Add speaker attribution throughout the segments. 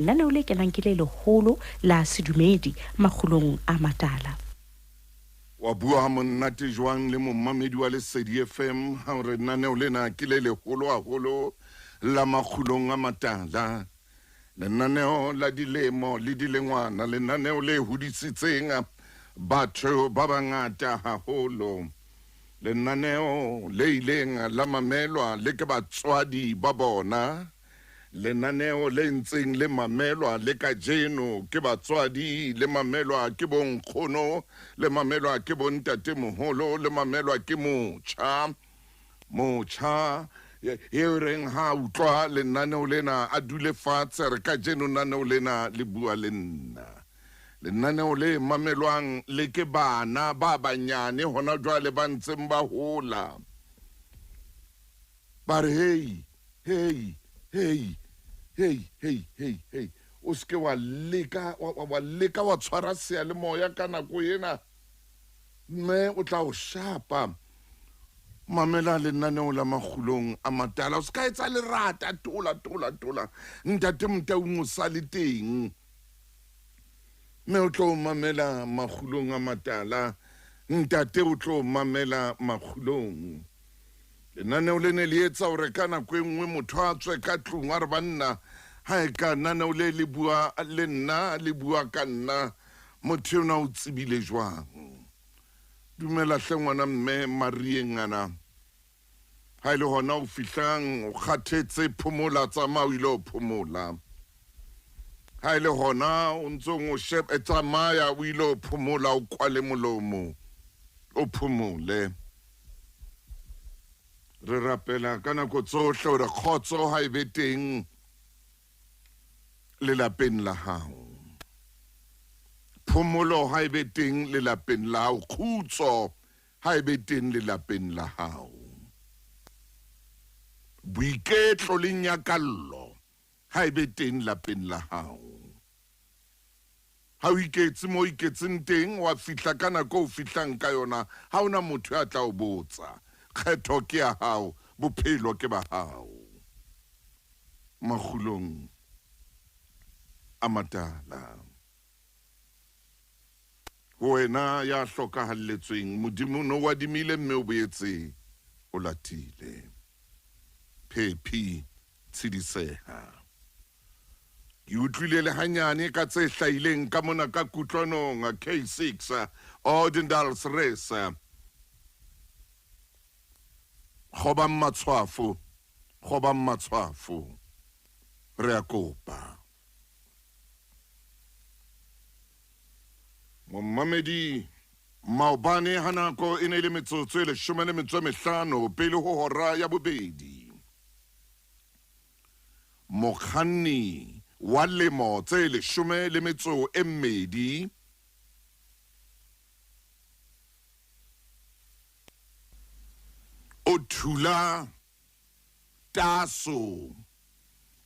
Speaker 1: Lenaneo le kenang ke le leholo la sedumedi makgulong a matala.
Speaker 2: Wa bua monate jwang le mommamedi wa Lesedi FM ha re lenaneo lena ke le leholo haholo la makgulong a matala. Lenaneo la dilemo le dilengwana, lenaneo le hodisitseng batho ba bangata haholo. Lenaneo le ileng la mamelwa le ke batswadi ba bona. Lenaneo le ntseng le mamelwa le kajeno ke batswadi, le mamelwa ke bonkgono, le mamelwa ke bontatemoholo, le mamelwa ke motjha e reng ha utlwa lenaneo lena a dule fatshe re kajeno lenaneo lena le bua le nna. Lenaneo le mamelwang le ke bana ba banyane hona jwale ba ntseng ba hola. But hey, o ske wa leka wa tshwara seyalemoya ka nako ena, mme o tla o shapa. Mamela lenaneo la makgulong a matala, o ska etsa lerata, tola ntate Motaung o sa le teng, mme o tlo mamela makgulong a matala, ntate o tlo mamela makgulong. Lenaneo le ne le etsa hore ka nako e nngwe motho a tswe ka tlung a re banna ha e ka lenaneo le bua le nna, le bua ka nna, motho yona o tsebile jwang. Dumela hle ngwana mme Marieng ana, ha ile hona o fihlang o kgathetse, phomola tsamaya o ile o phomola. Ha ile hona o ntsong o tsamaya o ile o phomola, o kwale molomo o phomole. Re rapela ka nako tsohle hore kgotso ha e be teng lelapeng la hao, phomolo ha e be teng lelapeng la hao, khutso ha e be teng lelapeng la hao, boiketlo le nyakallo ha e be teng lapeng la hao. Ha o iketse mo iketseng teng, wa fihla ka nako o fihlang ka yona, ha ona motho ya tla o botsa. Kgetho ke ya hao, bophelo ke ba hao. Makgulong a matala, wena ya hlokahalletsweng, Modimo no wadimile mme o boetse o latile. Phephi Tshidiseha, ke utlwile le hanyane ka tse hlahileng ka mona ka kutlwanong K6 Ordinals Race. Khobang matshwafo re a kopa. Mommamedi maobane ha nako e ne le metsotso e 15 pele ho hora ya bobedi. Mokganni wa lemo tse 12 o thula taso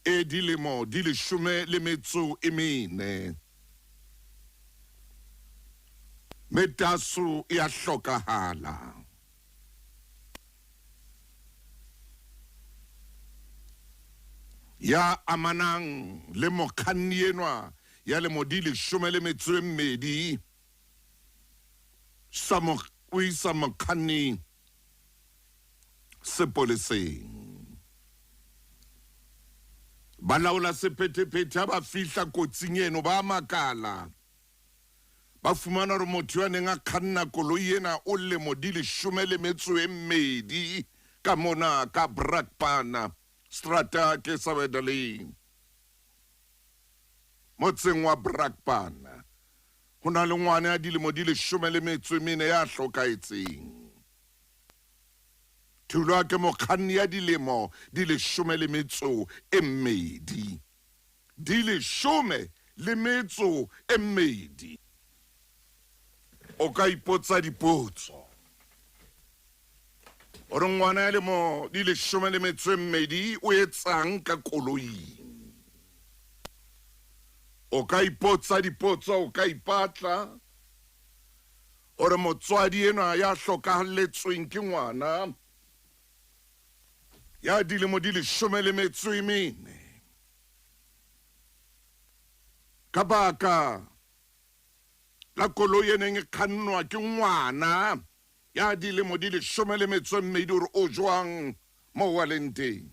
Speaker 2: e dilemo di 14. Metaso ya hlokahala. Ya amanang le mokganni enwa ya lemo di 12 o isa mokganni sepoleseng. Balaola sephethephethe ba fihla kotsing eno ba makala, ba fumana hore motho ya neng a kganna koloi ena o lemo di 12 ka mona ka Brakpan strata ke Soweto, motseng wa Brakpan. Ho na le ngwana ya dilemo di 14 ya hlokaetseng. Thulwa ke mokganni ya dilemo di 12. Di 12. O ka ipotsa dipotso hore ngwana ya lemo di 12 o etsang ka koloi. O ka ipotsa dipotso, o ka ipatla hore motswadi enwa ya hlokahalletsweng ke ngwana ya dilemo di 14 ka baka la koloi e neng e kgannwa ke ngwana ya dilemo di 12 gore o jwang mo wa leng teng.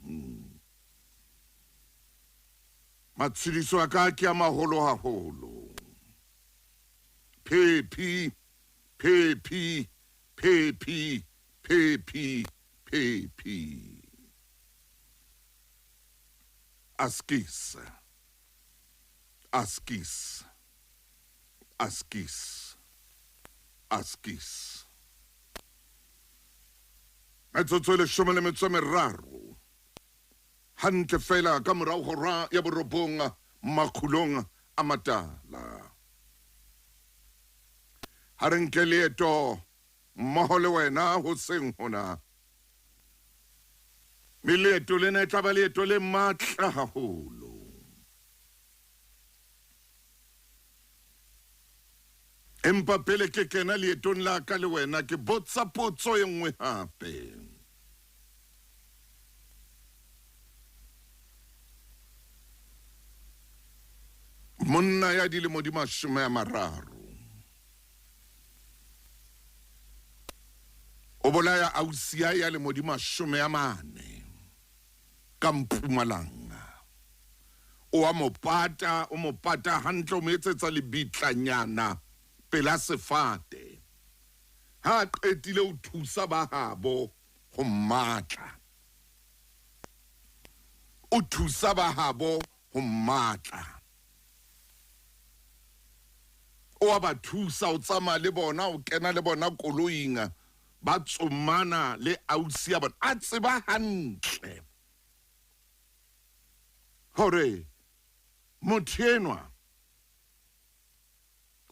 Speaker 2: Matshediso a ka ke a maholo haholo. Phephi, phephi, phephi, phephi, phephi. Askis, askis, askis, askis. Metsotso e 13 hantle fela ka morao hora ya borobong makgulong a matala. Ha re nke leeto mmoho le wena hoseng hona. Mme leeto lena e tla ba leeto le matla haholo. Empa pele ke kena leetong la ka le wena ke botsa potso e nngwe hape. Monna ya dilemo di 30 o bolaya ausi ya lemo di 40 ka Mpumalanga. O mo pata hantle o mo etsetsa lebitlanyana pela sefate. Ha qetile o thusa ba habo ho matla. O thusa ba habo ho matla. O ba thusa o tsama le bona o kena le bona koloing ba tsomana le ausi ya bona a tseba hantle hore motho enwa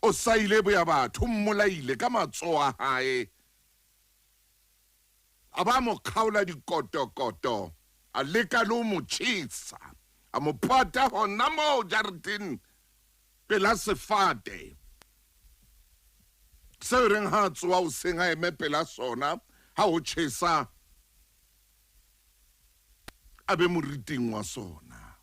Speaker 2: o saile boya batho mmolaile ka matsoho a hae a ba mo khaola dikotokoto a leka le mo tshisa a mo pata hona mo jareteng pela sefate. Se reng ha tsoa o senga eme pela sona ha o tshesa a be moriting wa sona.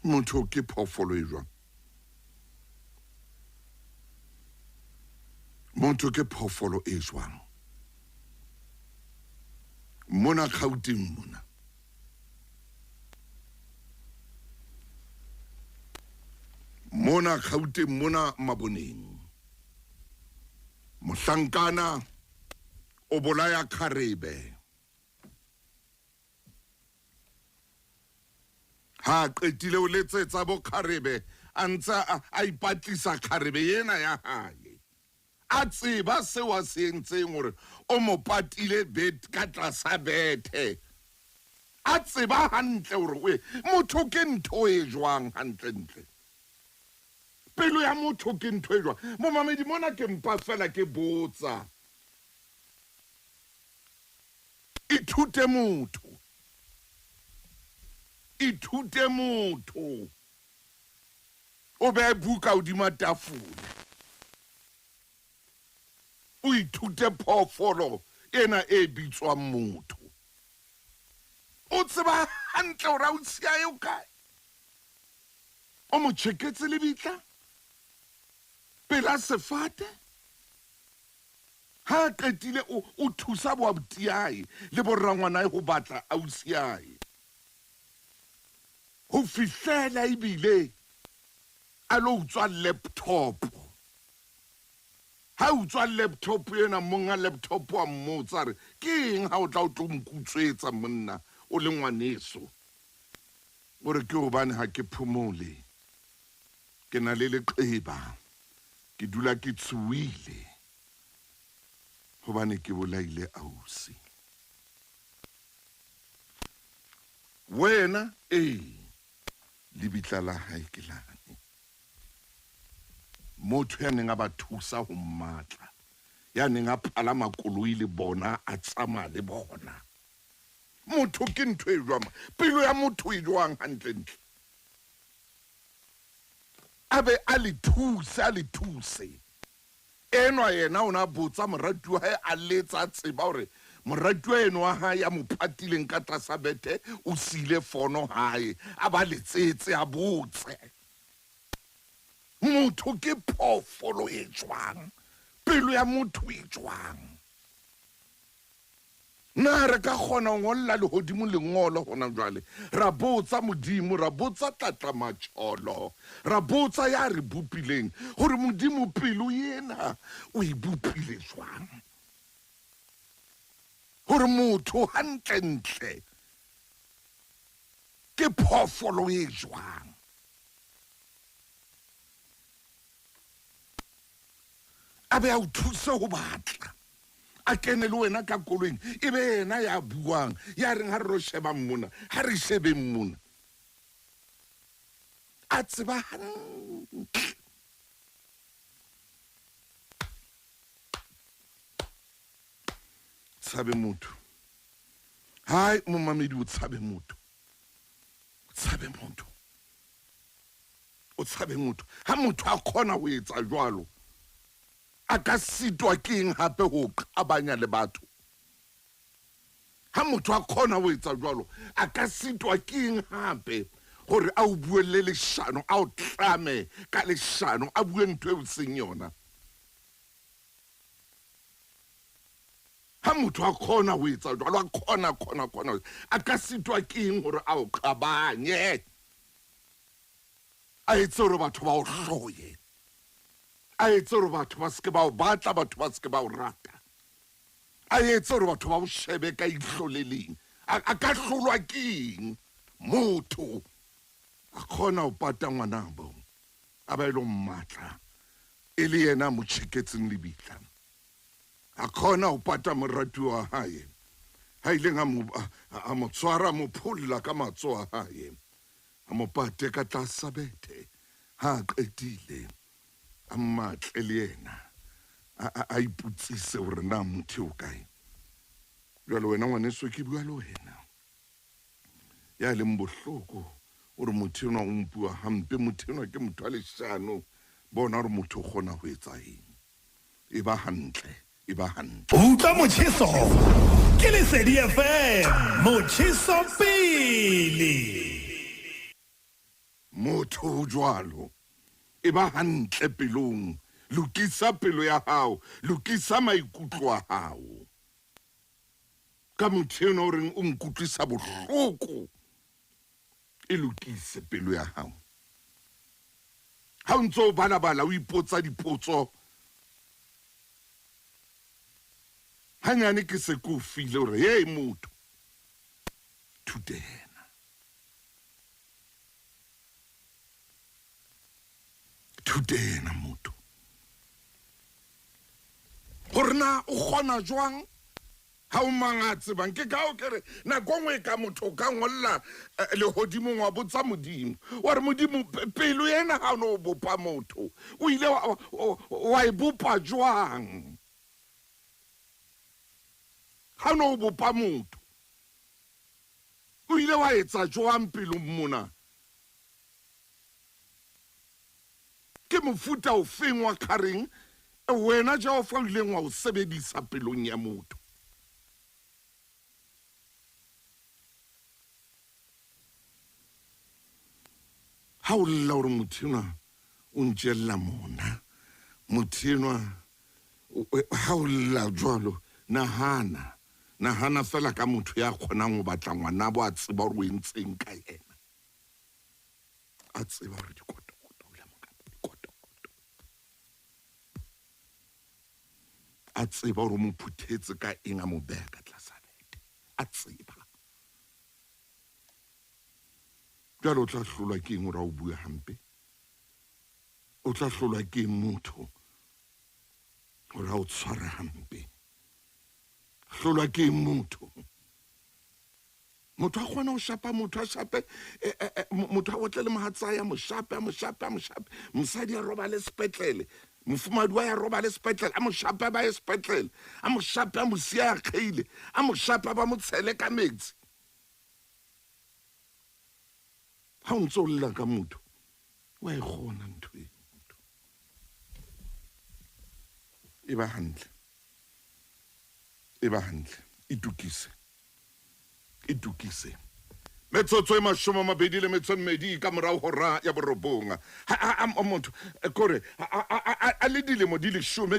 Speaker 2: Motho ke phoofolo e jwang? Motho ke phoofolo e jwang? Mona Gauteng mona Gauteng mona Maboneng mohlankana o bolaya kharebe. Ha qetile o letsetsa bo kharebe a ntse a ipatlisa kharebe ena ya hae. A tseba seo a se entseng hore o mo patile bet ka tlasa bethe. A tseba hantle hore motho ke ntho e jwang hantle. Pelo ya motho ke ntho e jwang. Mo mamedi mona ke mpa fela ke botsa. Ithute motho. Ithute motho. O be buka hodima tafole. O ithute phoofolo ena e bitswang motho. O tseba hantle hore o sia eo kae. O mo tjeketse lebitla pela sefate. Ha qetile o thusa boabuti yae le borangwana ho batla ausi yae. Ho fihlela ebile a lo utswa laptop. Ha utswa laptop ena monga laptop wa mmotsa re ke eng ha o tla o tlo mkutswetsa monna o le ngwaneso. O re ke hobane ha ke phomole. Ke na le leqeba. Ke dula ke tsuwile. Hobane ke bolaile ausi. Wena lebitla la hae ke lane. Motho ya neng a ba thusa ho matla. Ya neng a phala makoloi le bona a tsama le bona. Motho ke ntho e jwang. Pelo ya motho e jwang hantle. Abe a le thuse. Enwa yena o na botsa moratuwa hae a letsa tseba hore moratuwa eno wa hae ya mo phatileng ka tlasa bethe o siile fono hae a ba letsetse a botse motho ke phoofolo e jwang pelo ya motho e jwang na re ka kgona ho ngolla lehodimo lengolo hona jwale ra botsa modimo ra botsa tlatlamatjholo ra botsa ya re bopileng hore modimo pelo yena o e bopile jwang hore motho hantlentle ke phoofolo e jwang a be a o thuse ho batla a kene le wena ka koloing e be yena ya buang ya reng ha re ro sheba mmona ha re shebeng mona a tseba hantle tshabe motho hai momamedi o tshabe motho o tshabe motho ha motho a khona ho etsa jwalo a ka sitwa ke eng hape ho qabanya le batho ha motho a khona ho etsa jwalo a ka sitwa ke eng hape hore a o buelle leshano a o tlame ka leshano a bue ntho e seng yona ha motho a khona ho etsa jwalo a khona a ka sitwa ke eng hore a o qabanye a etse hore batho ba o hloye a etse hore batho ba seke ba o batla batho ba seke ba o rata a etse hore batho ba o shebe ka ihlo le leng a ka hlolwa ke eng motho a khona ho pata ngwanabo a ba ile mmatla e le yena mo tsheketseng lebitla a khona ho pata moratuwa wa hae ha ile a mo tshwara mo phulla ka matsoho a hae a mo pate ka tlasa bethe ha qetile a mmatle le yena a iputsise hore na motho o kae jwale wena ngwaneso ke bua le wena ya leng bohloko hore motho enwa o mpua hampe motho enwa ke motho a leshano bona hore motho o kgona ho etsa eng e ba hantle
Speaker 3: utlwa motjheso ke Lesedi FM motjheso pele
Speaker 2: motho o jwalo e ba hantle pelong lokisa pelo ya hao lokisa maikutlo a hao ka motho enwa o reng o nkutlwisa bohloko e lokise pelo ya hao ha o ntso o balabala o ipotsa dipotso hanyane ke se ke o file hore hey motho thudena motho gore na o kgona jwang ha o mangatse bang ke ka o kere nako ngwe ka motho ka ngolla lehodimong wa botsa modimo wa re modimo pelo yena ha o no bopa motho o ile wa e bopa jwang ha o no bopa motho o ile wa etsa jwang pelo mona ke mofuta o feng wa khareng wena ja o fa ile ngwa o sebedisa pelong ya motho ha o lla hore motho enwa o ntjella mona motho enwa ha o lla jwalo nahana fela ka motho ya kgonang ho batla ngwana bo a tseba hore o entseng ka yena a tseba hore a tseba hore mo phuthetse ka eng a mo beha ka tlasa bete a tseba jalo o tla hlolwa ke eng hore o bue hampe o tla hlolwa ke motho hore o tshware hampe hlolwa ke motho a kgona ho shapa motho a shape motho a otle le mohatsaya mo shape mosadi a roba le sepetlele mofumadi wa ya roba le sepetlele a mo shape ba ye sepetlele a mo shape a mo sia a kgeile a mo shape ba mo tshele ka metsi ha o ntse o lla ka motho wa e kgona ntho e e ba hantle itukise metsotso e mashome a mabedi le metso e mmedi ka morao hora ya borobonga motho kore a le dilemo di leshome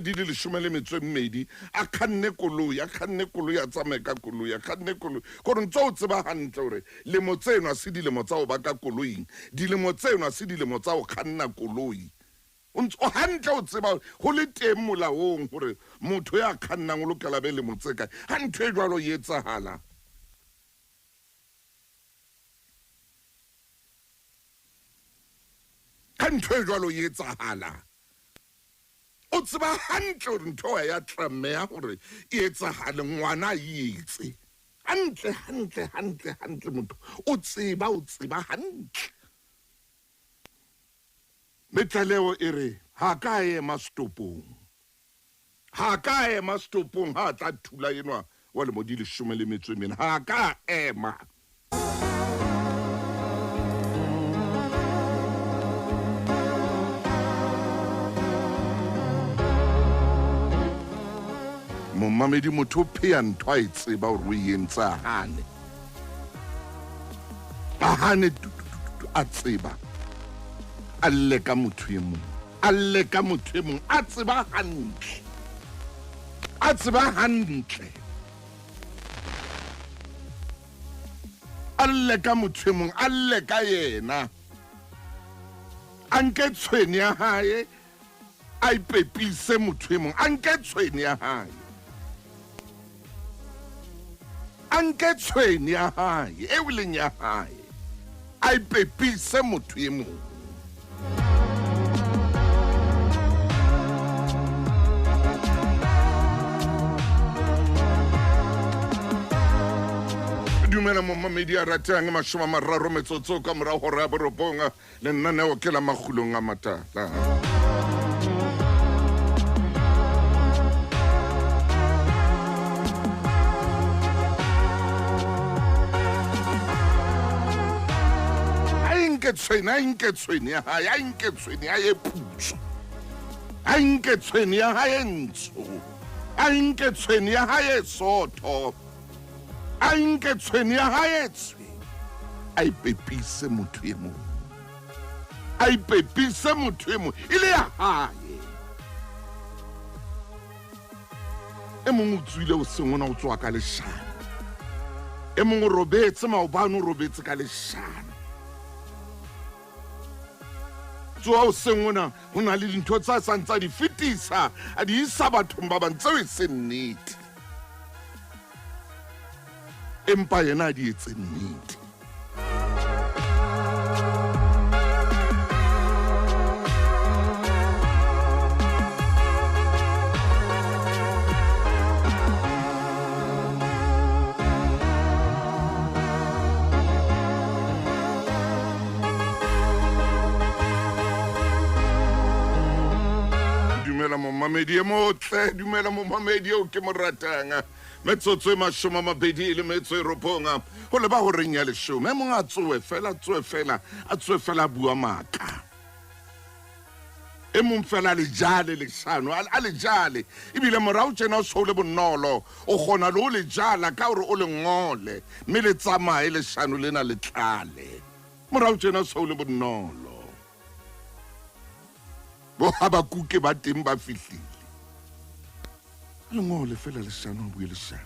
Speaker 2: le metso e mmedi a kganne koloi a tsamaye ka koloi a kganne koloi kore ntse o tseba hantle hore lemo tseno a se dilemo tsa ho ba ka koloing dilemo tseno a se dilemo tsa ho kganna koloi o hantle o tseba ho le teng molaong hore motho ya khannang o lokela be le motseka ha ntho e jwalo e etsahala o tseba hantle hore ntho ya tlameha hore e etsahale ngwana etse hantle motho o tseba hantle Metlaleo ere ha ka ema stopong ha tla thula enwa wa le modile 14 ha ka ema Momamedi motho phea ntho a tseba hore o entsa hane a tseba a lle ka motho e mong a tseba hantle a lle ka motho e mong a lle ka yena a nke tshweni ya hae a ipepise motho e mong a nke tshweni ya hae e wileng ya hae a ipepise motho e mong dumela momamedi a ratang mashome a mararo metsotso ka morao hora ya borobonga le nnaneo ke la makgulong a matala a inke tshweni ya hae a nke tshweni ya hae putso a nke tshweni ya hae ntsho a nke tshweni ya hae sotho a nke tshweni ya hae tswe a ipepise motho e mong ile ya hae e mong o tswile o sengona o tswa ka leshana e mong o robetse maobane o robetse ka leshana tswa o sengona ho na le dintho tsa santsa di fetisa a di isa bathong ba bantse o se nnete empa yena di etse nnete dumela momamedi o ke mo ratang metsotso e mashome a mabedi le metso e robonga ho le ba ho reng ya leshome mong a tsoe fela a bua maka e mong fela le jale leshano a le jale ebile morao tjena o so le bonolo o gona le o le jala ka hore o le ngole mme le tsamaye leshano lena le tlale morao tjena o so le bonolo bo Habakuke ba teng ba fihlile le ngole fela leshano a bue leshano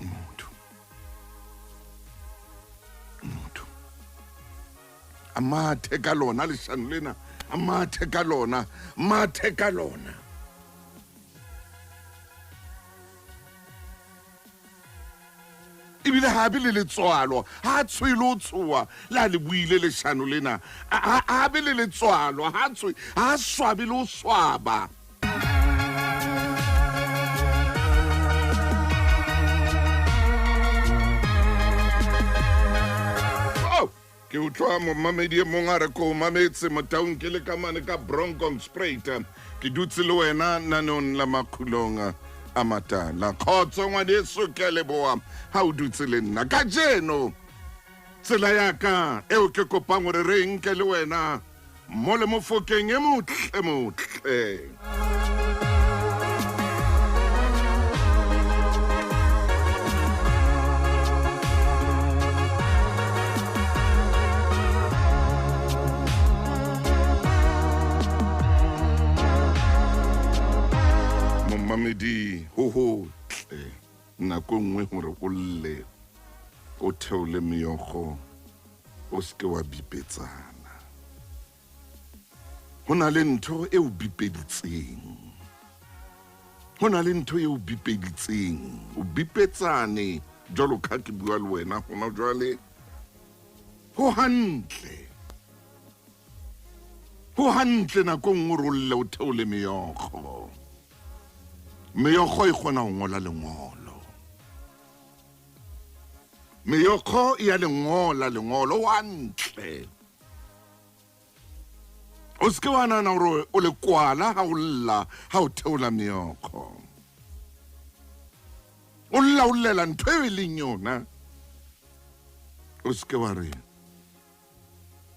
Speaker 2: motho a mathe ka lona leshano lena a mathe ka lona ebile hape le letswalo ha tshwele o tshoa la le buile leshano lena ha be le letswalo ha swabe le o swaba ke utlwa momamedi e mong a re ko mametse motaung ke le ka mane ka Bronkhorstspruit ke dutse le wena naneong la makhulong a matala khotso ngwaneso ke leboa ha o dutse le nna ka jeno tsela ya ka eo ke kopang hore re nke le wena mo le mofokeng e motle sedumedi ho hotle nako nngwe hore o lle o theole meokgo o ske wa bipetsana. Ho na le ntho e o bipeditseng. Ho na le ntho e o bipeditseng. O bipetsane jwalo ka ke bua le wena hona jwale. Ho hantle. Ho hantle nako nngwe re o lle o theole meokgo. Meokgo e kgona ho ngola lengolo. Meokgo e a lengolo ho hantle. O ske wa nana hore o le kwala ha o lla ha o theola meokgo. O lla o llela ntho e leng yona. O ske wa re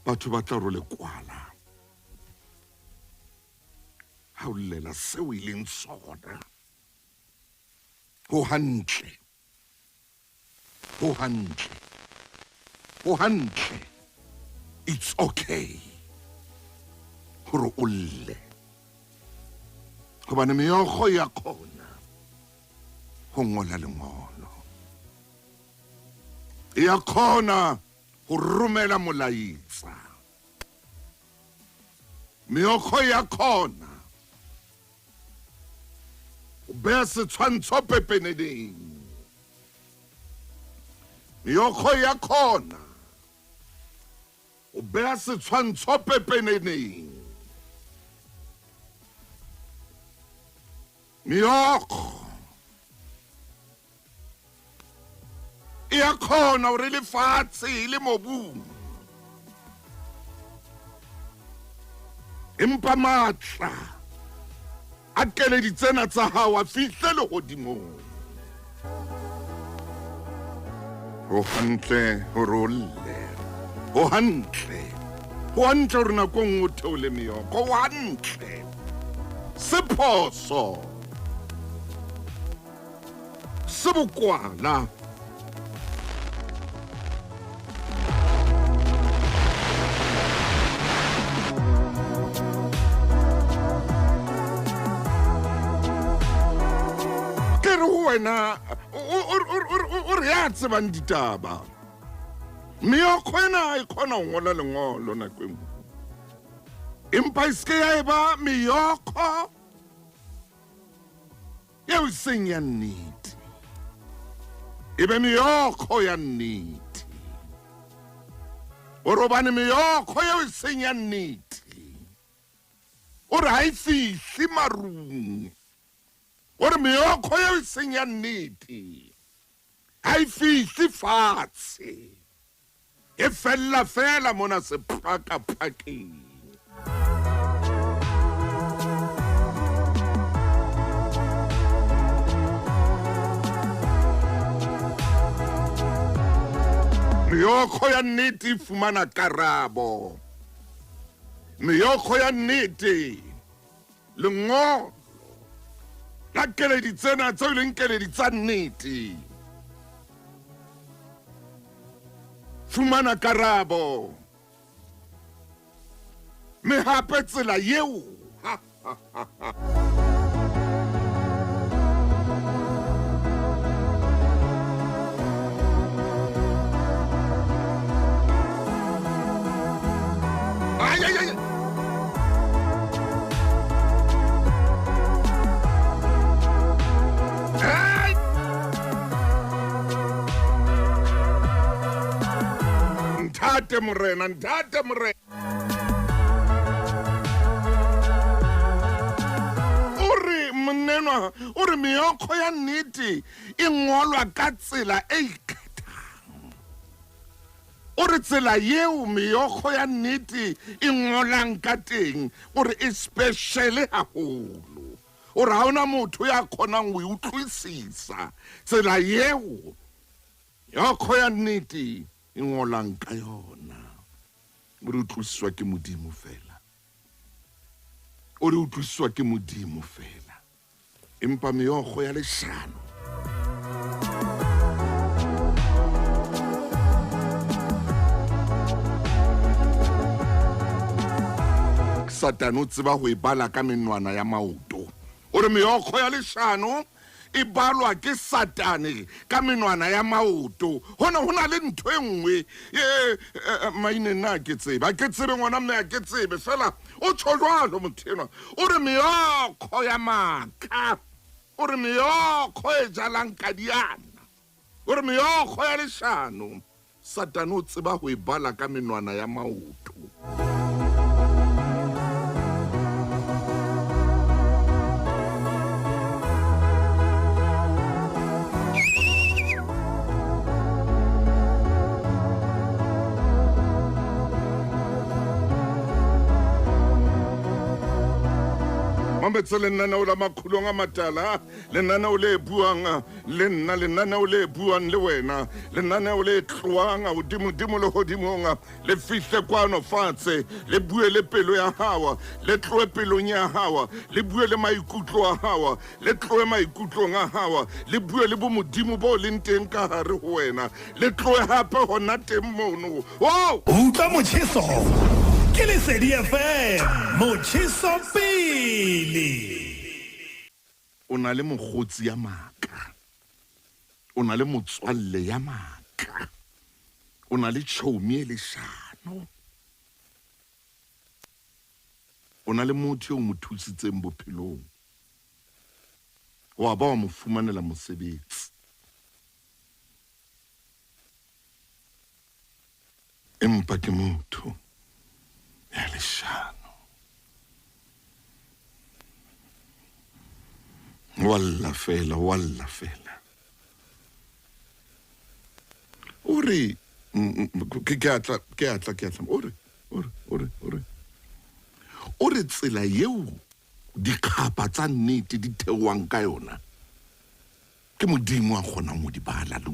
Speaker 2: batho ba tla ro le kwala. Ha o llela seo e leng sona. Ho hantle. Ho hantle. Ho hantle. It's okay. Hore o lle. Hobane meokgo ya khona ho ngola lengolo. Ya khona ho romela molaetsa. Meokgo ya khona o beha setshwantsho pepeneneng. Meokgo ya khona o beha setshwantsho pepeneneng. Meokgo e a khona hore lefatshe le mobung. Empa matla a keleditsena tsa hao a fihle lehodimong. Ho hantle hore o lle. Ho hantle. Ho hantle hore nako nngwe o theole meokgo. Ho hantle. Se phoso. Se bokwala. Ke re ho wena o re ya tsebang ditaba. Meokgo ena e khona ho ngola lengolo nako e nngwe. Empa e ske ya eba meokgo eo seng ya nnete. Ebe meokgo ya nnete. O robane meokgo eo seng ya nnete. O re ha e fihle marung. O re meokgo eo seng ya nnete ha e fihle fatshe. E fela mona sephakapakeng. Meokgo ya nnete e fumana karabo. Meokgo ya nnete lengolo la keleditsena tseo leng keledi tsa nnete. Fumana karabo. Me hape tsela yeo. Ntate morena. Ore mnenwa, ore meokgo ya nnete e ngolwa ka tsela e ikgethang. Ore tsela yeo meokgo ya nnete e ngolang ka teng, ore e special haholo. Ore ha ona motho ya khonang ho utlwisisa tsela yeo meokgo ya nnete e ngolang ka yona. Ore utlwisiswa ke Modimo fela. Ore utlwisiswa ke Modimo fela. Empa meokgo ya leshano Satane o tseba ho e bala ka menwana ya maoto. ore meokgo ya leshano e balwa ke Satane ka menwana ya maoto hona hona le ntho e nngwe maine nna ke tsebe ngwana mme a ke tsebe fela o tsho jwalo motho enwa ore meokgo ya maka ore meokgo e jalang ka diana ore meokgo ya leshano Satane o tseba ho e bala ka menwana ya maoto. Mambetse lenaneo la makhulong a matala lenaneo le buang le nna lenaneo le buang le wena lenaneo le tloang hodimo le hodimong le fihle kwano fatshe le bue le pelo ya hawa le tloe pelong ya hawa le bue le maikutlo a hawa le tloe maikutlong a hawa le bue le bo modimo bo leng teng ka hare ho wena le tloe hape hona teng mono
Speaker 3: utlwa motjheso ke Lesedi FM motjheso pele.
Speaker 2: O na le mogotsi ya maka o na le motswalle ya maka o na le tšhomi e leshano o na le motho yo mo thusitseng bophelong wa ba wa mo fumanela mosebetsi empa ke motho ya leshano walla fela ore ke atla ore tsela yeo dikgapa tsa nnete di theoang ka yona ke modimo a kgonang ho di bala le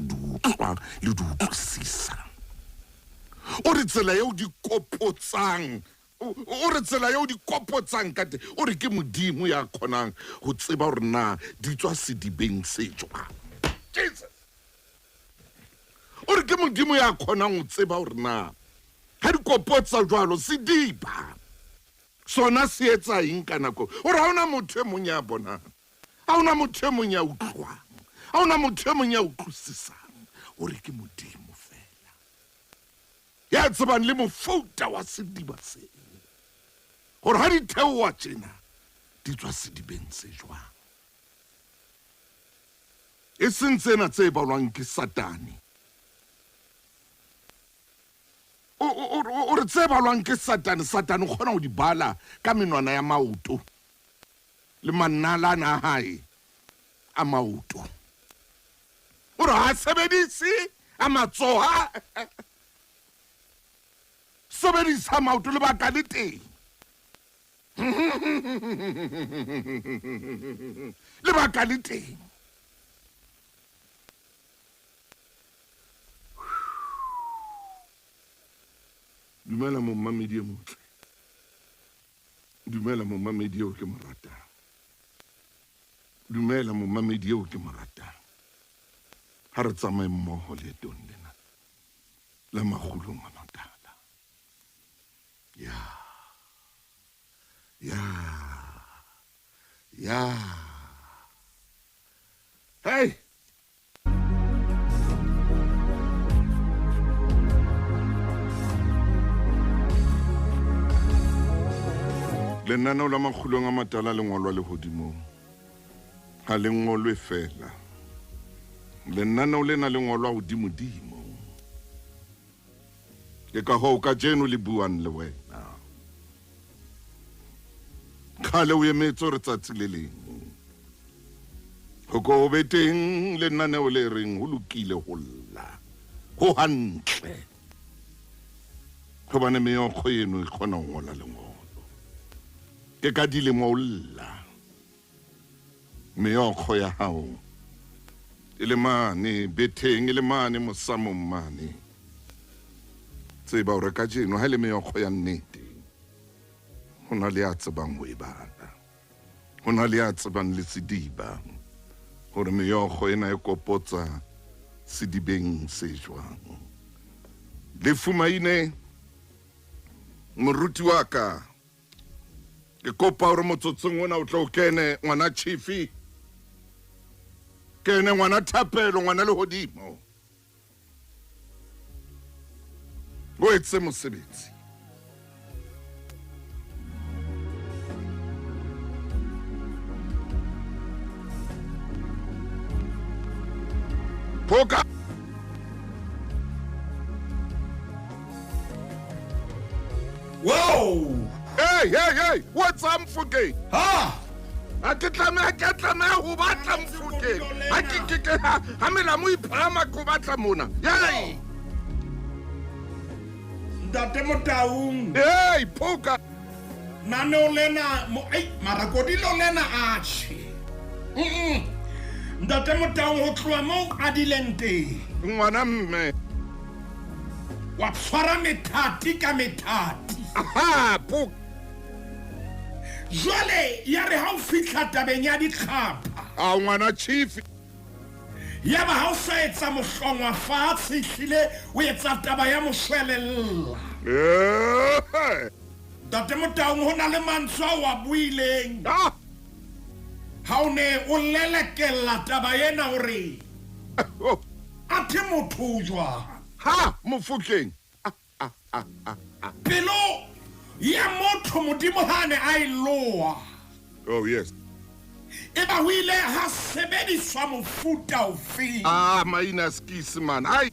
Speaker 2: di utlwisisa ore tsela yeo di kopotsang ore tsela yeo di kopotsang ka te ore ke modimo ya kgonang ho tseba hore na di tswa sedibeng se jwang Jesus ore ke modimo ya kgonang ho tseba hore na ha di kopotsa jwalo sediba sona se etsa eng ka nako ore ha ona motho e mong ya bonang ha ona motho e mong ya utlwang ha ona motho e mong ya utlwisisang ore ke modimo fela ya tsebang le mofuta wa sediba se gore ha di theowa tjena di tswa sedibeng se jwang e seng tsena tse balwang ke Satane ore tse balwang ke Satane o kgona ho di bala ka menwana ya maoto le manalana a hae a maoto ore ha sebedise a matsoha sebedisa maoto le baka le teng le baka le teng dumela momamedi e motle dumela momamedi eo ke mo ratang dumela momamedi eo ke mo ratang ha re tsamaye mmoho leetong lena la makhulong a matala hey lenaneo la makhulong a matala le ngolwa lehodimong ha le ngolwe fela lenaneo lena le ngolwa hodimodimo ke ka hoo ka jeno le buang le wena khale o emetse re tsatsi le leng go be teng lenaneo le reng ho lokile ho lla ho hantle hobane meokgo eno e kgona ho ngola lengolo ke ka dilemo o lla meokgo ya hao e le mane betheng e le mane mosamong mane tseba hore ka jeno ha le meokgo ya nnete ho na le a tsebang ho e bala ho na le a tsebang le sediba hore meokgo ena e kopotsa sedibeng se jwang le fumaine moruti wa ka ke kopa hore motsotsong ona o tlo kene ngwana Chiefy kene ngwana Thapelo ngwana Lehodimo o etse mosebetsi Poka
Speaker 3: Whoa!
Speaker 2: Hey, what's up Mfokeng?
Speaker 3: Ha!
Speaker 2: A ke tlameha ho batla Mfokeng. Ha ke ha melamo iphama go batla mona. Yay!
Speaker 3: Ntate Motaung.
Speaker 2: Hey, Poka.
Speaker 3: Nano lena marakodi lo lena achi. Ntate Motaung ho tloha mo a dilente.
Speaker 2: Ngwana mme.
Speaker 3: Wa tshwara methati ka methati.
Speaker 2: Aha, Poka.
Speaker 3: Jwale ya re ha o fitla tabeng ya dikgapha.
Speaker 2: A ngwana Chiefy.
Speaker 3: Ya ba ha o sa etsa mohlongwa fatshe hlile o etsa taba ya moshwelella.
Speaker 2: Eh.
Speaker 3: Ntate Motaung ho na le mantswe wa buileng.
Speaker 2: Ah.
Speaker 3: Ha o ne o lelekella taba ena hore
Speaker 2: Oh.
Speaker 3: athe motho jwa.
Speaker 2: Ha, Mofokeng.
Speaker 3: Pelo ya motho modimo hane a iloa.
Speaker 2: Oh yes.
Speaker 3: Eba wile ha sebediswa mofuta ofe.
Speaker 2: Ah, maina skisi man. Ai.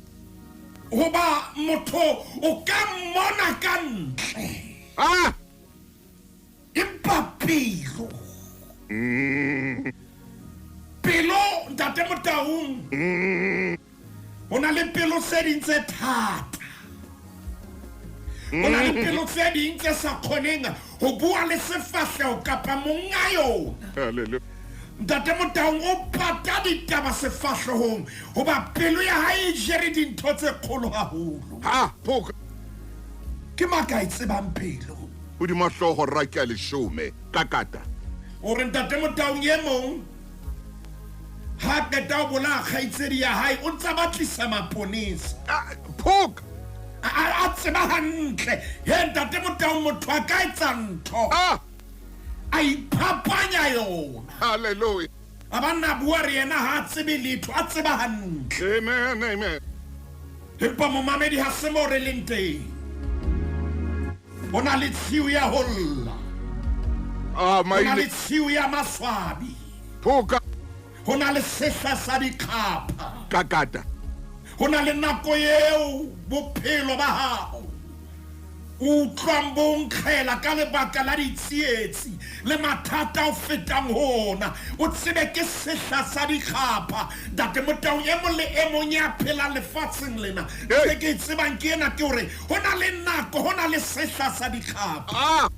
Speaker 3: Hoba motho o ka mmona ka ntle.
Speaker 2: Ah.
Speaker 3: Empa pelo. Pelo ntate Motaung. Ona le pelo se ding tse thata. Ona le pelo tse ding tse sa kgoneng ho bua le sefahleho kapa monga yona.
Speaker 2: Hallelujah.
Speaker 3: Ntate Motaung o pata ditaba sefahlehong hoba pelo ya hae jere dintho tse kgolo haholo.
Speaker 2: Ha, Poka.
Speaker 3: Ke maka e tsebang pelo.
Speaker 2: O di mahloho ra ke a leshome kakata.
Speaker 3: O re ntate Motaung ye mong ha qeta o bola kgaitsedi ya hae o ntse ba tlisa maponesa.
Speaker 2: Poka.
Speaker 3: A tseba hantle he ntate Motaung motho a ka etsa ntho
Speaker 2: Ah.
Speaker 3: a iphapanya yona.
Speaker 2: Hallelujah.
Speaker 3: Abana bua re yena ha tsebe letho a tseba hantle.
Speaker 2: Amen.
Speaker 3: Empa momamedi ha se mo re leng teng. Ona le tshiu ya holla.
Speaker 2: Ah,
Speaker 3: Ona le
Speaker 2: maina
Speaker 3: tshiu ya maswabi.
Speaker 2: Poka.
Speaker 3: Hona le sehla sa dikgapha.
Speaker 2: Kakata.
Speaker 3: Hona le nako eo bophelo ba hao o utlwang bo nkgela ka lebaka la ditsietsi le mathata o fetang hona o tsebe ke sehla sa dikgapha. Ntate Motaung e mong le e mong ya phela lefatsheng lena se ke tsebang ke ena ke hore hona le nako hona le sehla sa dikgapha.
Speaker 2: Ah.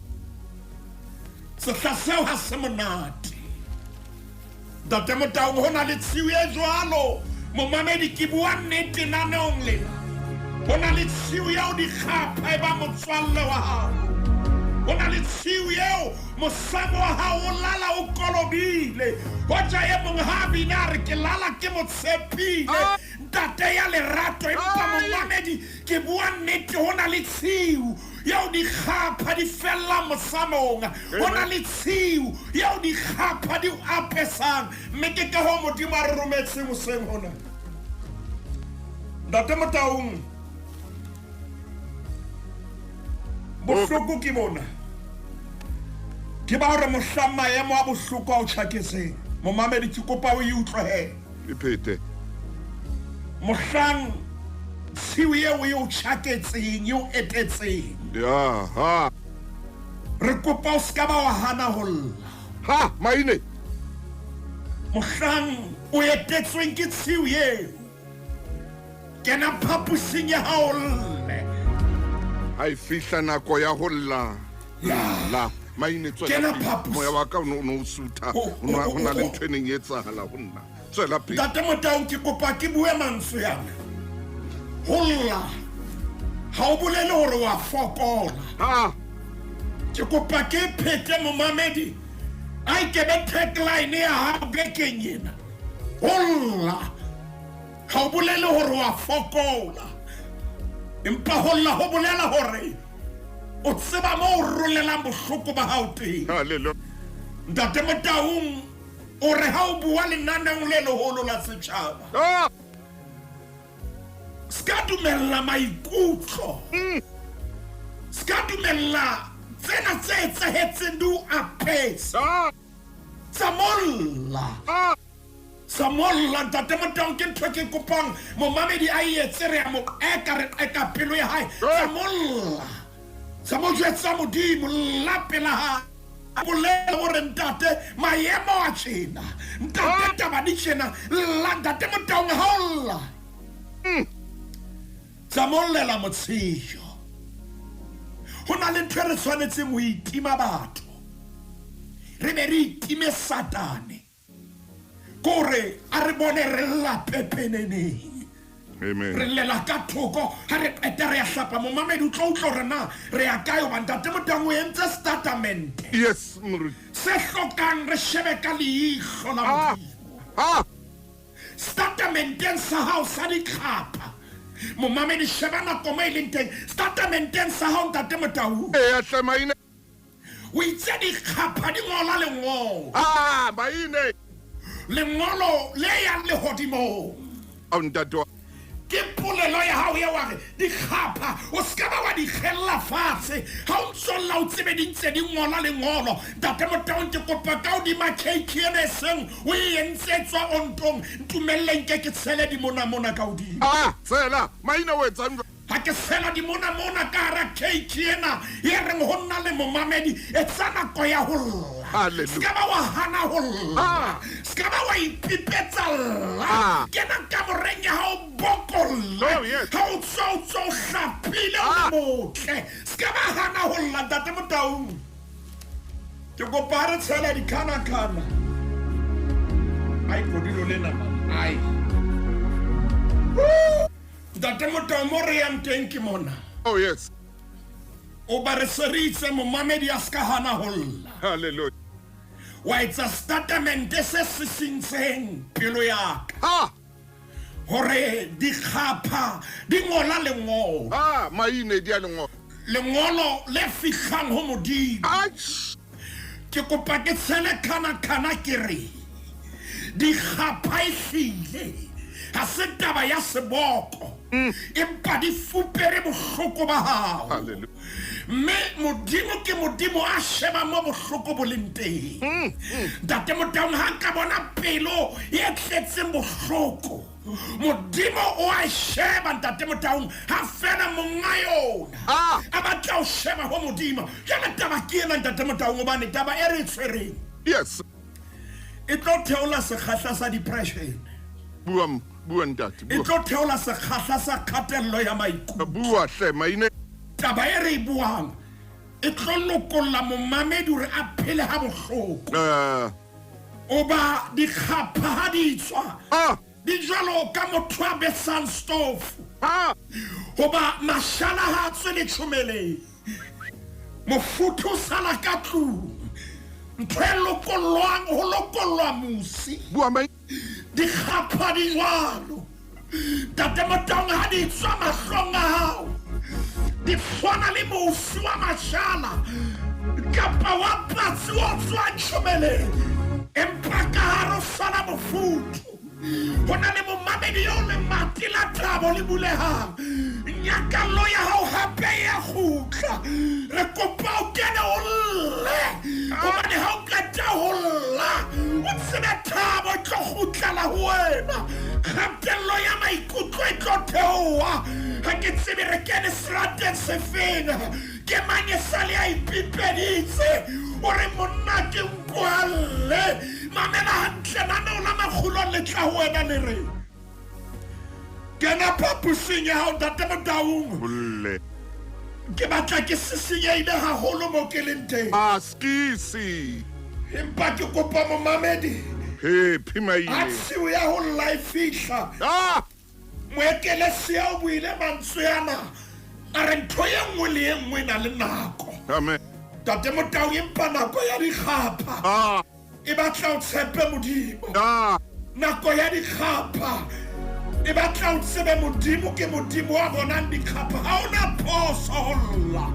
Speaker 3: Sehla seo ha se monate. Ntate Motaung hona le tshiu e jwalo momamedi ke bua nnete naneong lena. Hona le tshiu eo dikgapha e ba motswalle wa hao. Hona le tshiu eo mosamo wa hao o lala o kolobile. Hoja e mong ha bina re ke lala ke motshepile. Ntate ya lerato empa momamedi ke bua nnete hona le tshiu eo dikgapha di fella mosamong. Hona le tshiu eo dikgapha di o apesang. Mme ke ka ho modimo a re rometse moseng hona. Ntate Motaung bohloko ke bona ke ba hore mohlang maemo a bohloko a o tjhaketseng momamedi ke kopa o e utlwe he.
Speaker 2: Iphete.
Speaker 3: Mohlang tshiu eo e o tjhaketseng e o etetseng
Speaker 2: Ya, ha.
Speaker 3: re kopa o ska ba wa hana ho lla.
Speaker 2: Ha, maine.
Speaker 3: Mohlang o etetsweng ke tshiu eo kena phaposing ya hao lle.
Speaker 2: Ai fihla nako ya ho lla. La. Maine
Speaker 3: Kena
Speaker 2: tswela.
Speaker 3: phaposi.
Speaker 2: Moya wa ka o no suta.
Speaker 3: Oh,
Speaker 2: O na le
Speaker 3: oh.
Speaker 2: ntho e neng e etsahala ho nna. Tswela pele.
Speaker 3: Ntate Motaung ke kopa ke bue mantswe yana. Ho lla ha o bolele hore wa fokola.
Speaker 2: Ha.
Speaker 3: Ke kopa ke phete momamedi a ikebe tagline ya hao bekeng ena. Ho lla ha o bolele hore wa fokola. Empa ho lla ho bolela hore o tseba mo o rolelang bohloko ba hao teng.
Speaker 2: Hallelujah.
Speaker 3: Ntate Motaung o re ha o bua lenaneng le leholo la setjhaba,
Speaker 2: Ah,
Speaker 3: ska dumella maikutlo, ska dumella tsena tse etsahetseng di o apesa.
Speaker 2: ah,
Speaker 3: Tsamolla Ntate Motaung, ke ntho ke kopang momamedi a etse re a mo eka pelo ya hae. Tsamolla sa mo jwetsa modimo la pela ha bolela gore ntate maemo a tjena, ntate taba di tjena, la Ntate Motaung haolla tsamollela motshejo. Ho na le ntho re tshwanetseng ho itima batho, re be re itime Satane kore a re bone re lape peneneng.
Speaker 2: amen.
Speaker 3: Re lela ka thoko ha re qeta re a hlapa. Momamedi o tlo utlwa hore na re a kae hoba Ntate Motaung o entse statement
Speaker 2: Yes, Moruti.
Speaker 3: se hlokang re shebe ka leihlo la Modimo.
Speaker 2: Ah,
Speaker 3: Statementeng sa hao sa diqhapa, momamedi sheba nako mo e leng teng. Statementeng sa hao Ntate Motaung
Speaker 2: eh, hle Maine.
Speaker 3: o itse diqhapa di ngola lengolo,
Speaker 2: Ah, Maine.
Speaker 3: lengolo le yang lehodimong.
Speaker 2: Oh, ntate wa.
Speaker 3: Ke polelo ya hao ya ware diqhapa o ska ba wa di khella fatshe ha o tsolla o tsebeditse di ngola lengolo. Ntate Motaung ke kopa ka o di makeke ene seng o entsetswa ontong ntumelleng ke tshele di mona ka o di.
Speaker 2: Ah, tsela. Maine o etsang jwang?
Speaker 3: Ha ke sela di mona ka ra cake ena e reng ho nna le momamedi e tsana ko ya ho lla.
Speaker 2: Hallelujah.
Speaker 3: Ska ba wa hana ho lla, ska ba wa ipipetsa lla, ke na ka moreng ya ho bokolla.
Speaker 2: Oh, yes.
Speaker 3: Ha o tso hlapile o motle, ska ba hana ho lla Ntate Motaung. Ke kopa re tshela di kana ai kodilo lena ai. Ntate Motaung mo re yang teng ke mona.
Speaker 2: Oh, yes.
Speaker 3: O ba re seritse momamedi a ska hana ho lla.
Speaker 2: Hallelujah.
Speaker 3: Wa etsa statemente se sisintseng pelo ya ka
Speaker 2: Ah,
Speaker 3: hore diqhapha di ngola lengolo,
Speaker 2: ah, Maine di a lengo.
Speaker 3: lengolo le fihlang ho Modimo.
Speaker 2: Ai,
Speaker 3: Ke kopa ke tshele kana ke re diqhapha e hlile ha se taba ya seboko, empa di fupere bohloko ba hao.
Speaker 2: hallelujah.
Speaker 3: Me Modimo ke Modimo a sheba mo bohloko bo leng teng. Ntate Motaung ha ka bona pelo e tletseng bohloko, Modimo o a sheba Ntate Motaung ha fela monga yona a batla o sheba ho Modimo. Jwale taba ke ena Ntate Motaung hobane taba e re tshwereng
Speaker 2: Yes.
Speaker 3: e tlo theola sekgahla sa depression,
Speaker 2: Bua ntate.
Speaker 3: e tlo theola sekgahla sa kgatello ya maikutlo.
Speaker 2: Bua hle Maine.
Speaker 3: Taba e re e buang e tlo lokolla momamedi hore a phele ha bohloko. Oba diqhapha ha di tswa di jwalo ka motho a besang stofu, hoba mashala ha tswe letjhomeleng, mofuthu o sala ka tlung, ntho e lokollwang ho lokollwa musi.
Speaker 2: Bua Maine.
Speaker 3: Diqhapha di jwalo Ntate Motaung ha di tswa mahlong a hao, di fana le mosi wa mashala kapa wa patsi o tswa tjhomeleng, empa ka hare o sala mofuthu. Ho na le momamedi yo le mati la tabo le bulehang, nyakallo ya hao hape ya kgutla. Re kopa o kene ho lle hobane ha o qeta ho lla o tsebe thabo e tlo kgutlela ho wena, kgatello ya maikutlo e tlo theoha. Ha ke tsebe re kene serateng se feng, ke mang e sale a ipipeditse hore monna ke nkwalle. Mamela hantle naneo la makgolo le tla ho wena le re kena phaposing ya hao Ntate Motaung.
Speaker 2: Bulle.
Speaker 3: Ke batla ke sisinyeile haholo mo ke leng teng,
Speaker 2: Askisi.
Speaker 3: empa ke kopa momamedi
Speaker 2: Happy
Speaker 3: ha
Speaker 2: Maine.
Speaker 3: tshiu ya ho lla e fihla, moekelesi ya o buile mantswe ana a re ntho e nngwe le e nngwe e na le nako.
Speaker 2: Amen.
Speaker 3: Ntate Motaung empa nako ya diqhapha e batla o tshepe Modimo. Nako ya diqhapha e batla o tsebe Modimo ke Modimo wa bonang diqhapha, ha ona phoso ho lla.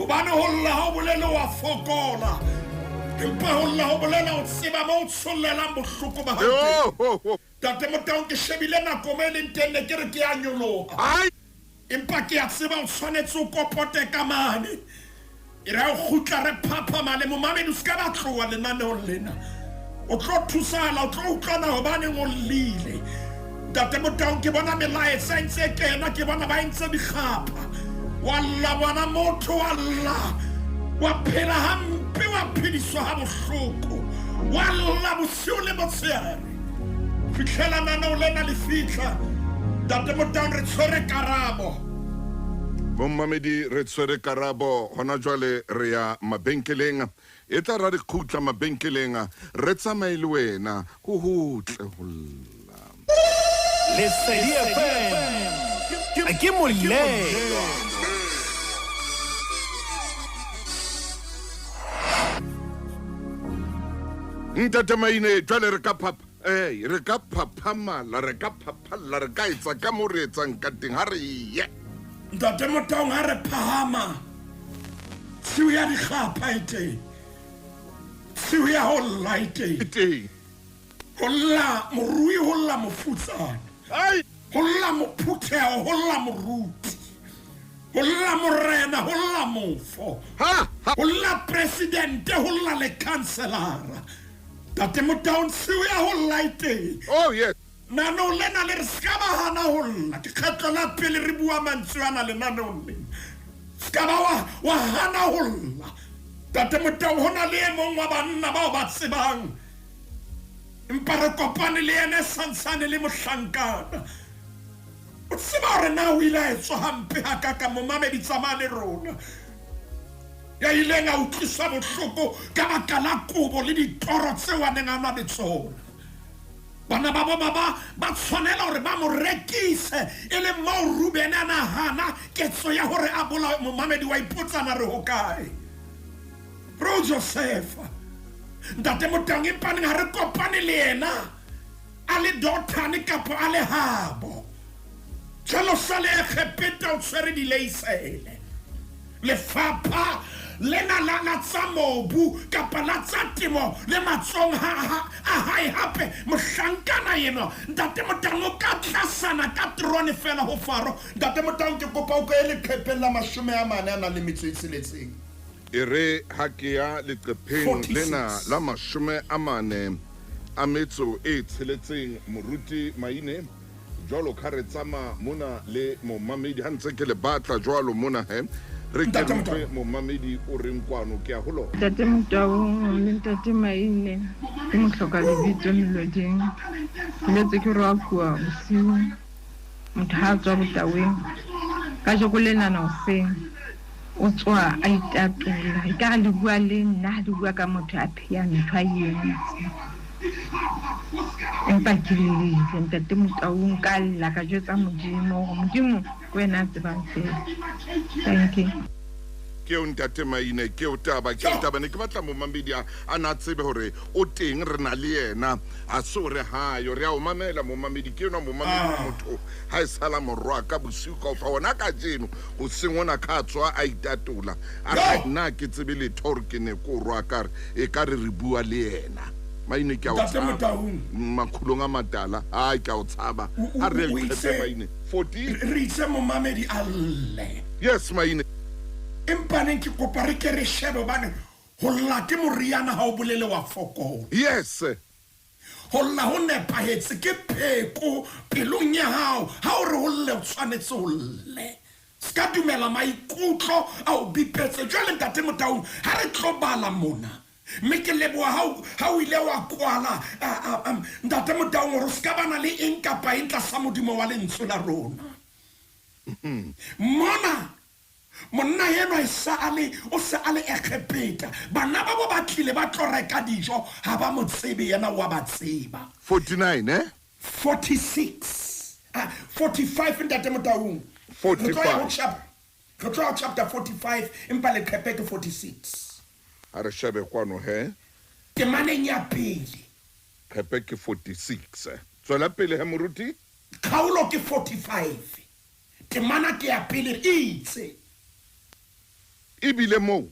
Speaker 3: Hobane ho lla ha o bolele wa fokola. Empa ho lla ho bolela o tseba mo o tshollelang bohloko ba hao. Tate Motaung ke shebile nako me leng teng ne ke re ke a nyoloha. Empa ke a tseba o tshwanetse o kopote ka mane. E re o khutla re phaphama le momamedi o ska ba tloha lenaneong lena. O tlo thusala, o tlo utlwana hobane o llile. Tate Motaung ke bona melaetsa e ntse kena, ke bona ba entse dikgapa. Walla bona motho walla. Wa phela hampe wa phediswa ha bohloko. Walla bosiu le motshehare. Fihlela nana o lena le fihla. Tate Motaung re tshwere karabo.
Speaker 2: Bommamedi re tshwere karabo hona jwale re ya mabenkeleng. E tla ra re khutla mabenkeleng re tsamaye le wena ho hutle holla.
Speaker 4: Lesedi FM ke molelo.
Speaker 2: Ntate Maine jwale re ka phapa re ka phaphamala re ka phapalla re ka etsa ka mo re etsang ka teng ha re ye.
Speaker 3: Ntate Motaung ha re phahama. Tshiu ya dikgapha e teng. Tshiu ya ho lla e teng. Ho lla morui, ho lla mofutsana. Ho lla mophutheho, ho lla moruti. Ho lla morena, ho lla mofo. Ho lla presidente, ho lla le kanselara. Tate Motaung tshiu ya ho lla e teng.
Speaker 2: Oh yes.
Speaker 3: Nano lena le ska ba hana ho lla. Ke kgetlo la pele re bua mantswe ana le nano lena. Ska ba wa hana ho lla. Tate Motaung hona le e mong wa banna bao ba tsebang. Empa re kopane le ene sansane le mohlankana. O tseba hore na o ile a etswa hampe hakaka momamedi tsamane rona. Ya ileng a utlwisa bohloko ka baka la kobo le ditoro tseo a neng a nwa le tsona. Bana ba ba tshwanela hore ba mo rekise e le moo Ruben a nahana ketso ya hore a bola momamedi wa ipotsana re hokae. Ro Josefa Ntate Motaung empaneng ha re kopane le ena a le dothane kapo a le habo. Jalo sale e khepeta o tshwere dileisele. Lefapha lena la tsa mobu kapa la tsa temo le matsong a hae hape mohlankana yena. Ntate Motaung o ka tlasana ka trone fela ho Faro. Ntate Motaung ke kopa o ka ele khepela 40 a na le metso e tsheletseng.
Speaker 2: E re ha ke ya leqepheng lena la 40 a metso e tsheletseng moruti Maine jwalo ka re tsama mona le momamedi ha ntse ke le batla jwalo mona re ke re momamedi o reng kwano ke a ho lona.
Speaker 5: Ntate Motaung le Ntate Maine ke mo hloka lebitso meloding le tse ke roa bua bosiu motho ha tswa Botaweng ka joko lena na oseng o tswa a itatula e ka le bua le nna le bua ka motho a phea ntho a yentse empa ke le Ntate Motaung ka lla ka jwetsa modimo wena tsebang fela. Thank you.
Speaker 2: Ke o Ntate Maine ke o taba ne ke batla momamedi a na tsebe hore o teng re na le yena a so re hayo re a o mamela momamedi ke yona momamedi motho ha e sala morwa ka bosiu ka fa ona ka jeno o sengona ka tswa a itatula a nna ke tsebe le thor ke ne ko rwa ka e ka re bua le yena. Maine ke a o tsaba makhulong a matala ha ke a o tsaba a re le Ntate Maine 40
Speaker 3: re itse momamedi alle.
Speaker 2: Yes Maine.
Speaker 3: Empaneng ke kopa re ke re shebe bane ho lla ke moriana ha o bolele wa fokola.
Speaker 2: Yes.
Speaker 3: Ho lla ho nepahetse ke pheko pelong ya hao ha o re ho lle o tshwanetse ho lle. Ska dumela maikutlo a o bipetse jwale Ntate Motaung ha re tlo bala mona. Mme ke leboha ha o ile wa kwala Ntate Motaung re ska bana le eng kapa eng tlasa modimo wa lentswe la rona. Mona monna yena o se ale ekhepeta bana ba bo ba tlile ba tlo reka dijo ha ba mo tsebe yena wa ba tseba.
Speaker 2: 49
Speaker 3: 46 45 Ntate Motaung
Speaker 2: 45
Speaker 3: Re tloa chapter 45 empa le khepeta 46
Speaker 2: a re shebe kwano
Speaker 3: temaneng ya pele
Speaker 2: khepeke 46 tswela pele moruti
Speaker 3: kgaolo ke 45 temana ke ya pele itse
Speaker 2: ebile moo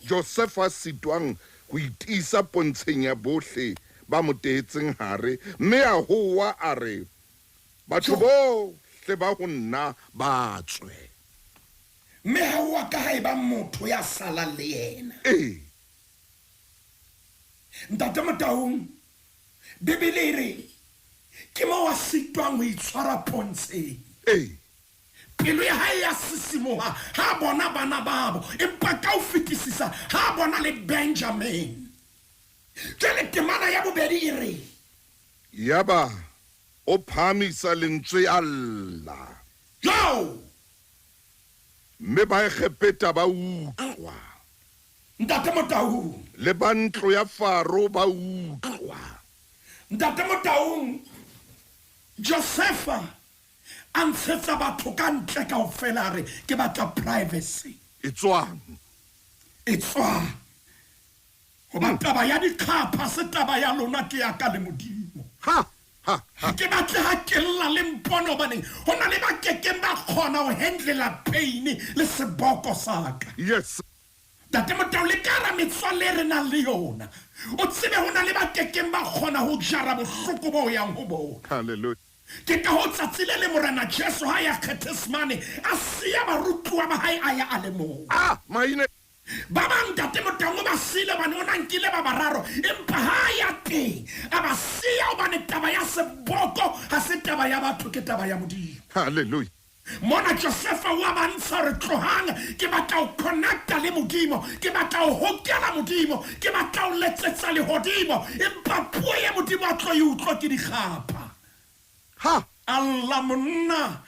Speaker 2: Josefa sitwang go itisa pontsheng ya bohle ba mo teetseng hare mme a hoa a re batho bohle ba go nna ba tswe
Speaker 3: mme ha wa ka ha eba motho ya salang le yena ntate Motaung Bibele e re ke mo wa sitwang ho itshwara pontsheng pelo ya hae ya sisimoha ha bona bana babo empa ka o fetisisa ha bona le Benjamin jale temana ya bobedi e re
Speaker 2: yaba o phamisa lentswe alla
Speaker 3: yo
Speaker 2: mme ba egepeta ba utlwa
Speaker 3: ntate Motaung
Speaker 2: le ba ntlo ya Faro ba utlwa
Speaker 3: ntate Motaung Josefa antshetsa batho ka ntle kaofela re ke batla privacy
Speaker 2: e tswang
Speaker 3: go ba taba ya dikgapha se taba ya lona ke ya ka le Modimo ke batla ha ke lla le mpono baneng ho na le ba kekeng ba kgona ho handlela pain le seboko saka
Speaker 2: yes
Speaker 3: Ntate Motaung le kara metswalle re na le yona o tsebe ho na le ba kekeng ba kgona ho jara bohloko bo yang ho bona
Speaker 2: hallelujah
Speaker 3: ke ka ho tsatsile le morena Jesu ha ya kgethesmane a siya barutuwa ba hae a ya a le moo
Speaker 2: maine
Speaker 3: ba bang Ntate Motaung ba sile bane o nankile ba bararo empa ha ya teng a ba siya o bane taba ya seboko ha se taba ya batho ke taba ya Modimo
Speaker 2: hallelujah
Speaker 3: mona Josefa wa bantsha re tlohang ke batla o connecta le Modimo ke batla o hokela Modimo ke batla o letsetsa le hodimo empa puo ya Modimo a tlo e utlwa ke dikgapha Allah monna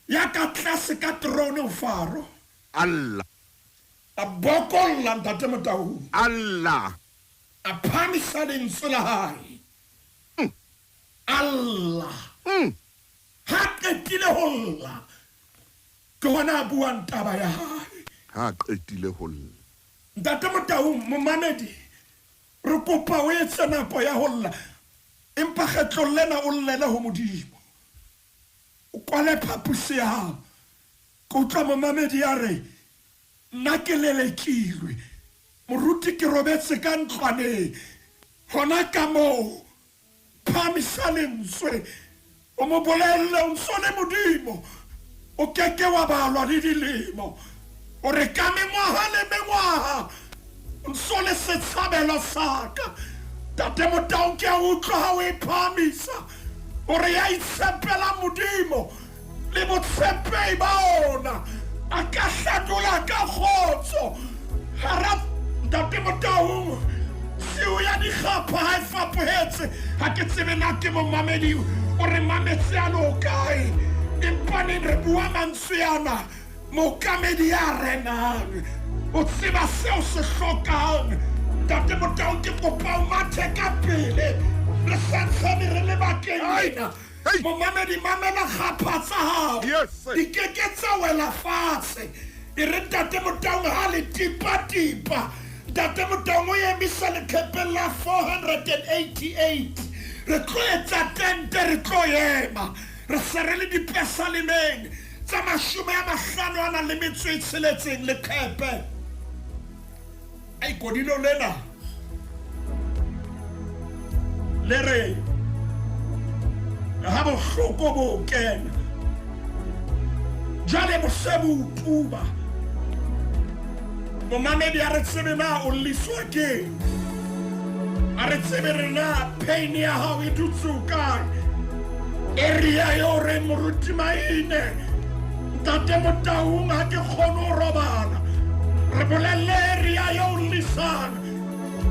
Speaker 3: ya ka tlase ka trone o Faro
Speaker 2: Allah
Speaker 3: a bokolla Ntate Motaung
Speaker 2: Allah
Speaker 3: a phamisa lentswe la hae Allah ha qetile ho lla ke hona a buang taba ya hae
Speaker 2: ha qetile ho lla
Speaker 3: Ntate Motaung momamedi re kopa o etse nako ya ho lla empa kgetlo lena o llela ho Modimo o kwale phapusi ya hao ko tla momamedi ya re nna ke lelekilwe moruti ke robetse ka ntlwaneng hona ka moo phamisa lentswe o mo bolelle o ntso le Modimo o keke wa balwa le dilemo o re ka mengwaha le mengwaha ntso le setshabelo saka Ntate Motaung ke a utlwa ha o e phamisa o re ya itshepela Modimo le botshepehi ba ona a ka hlatola ka kgotso hara Ntate Motaung seo ya dikgapha ha e fapohetse ha ke tsebe na ke momamedi o re mametse a lo kae empaneng re bua mantswe ana mookamedi ya renang o tseba seo se hlokang Ntate Motaung ke kopa o mathe ka pele re santsane re le bakeng lena momamedi mamela kgapha tsa hao di keke tsa wela fatshe e re Ntate Motaung ha le tipa Ntate Motaung o emisa lekhepeng la 488 re tlo etsa tente re tlo ema re se re le dipesalemeng tsa 50 a nang le metso e tsheletseng lekhepe ai kodilo lena le re ha bohloko bo kena jale bosebu tuba momamedi a re tsebe na o liswa ke a re tsebe re na pain ya hao e dutse kae area yo re moruti maine Ntate Motaung ha ke kgone ho robala re bolelle area yo lisana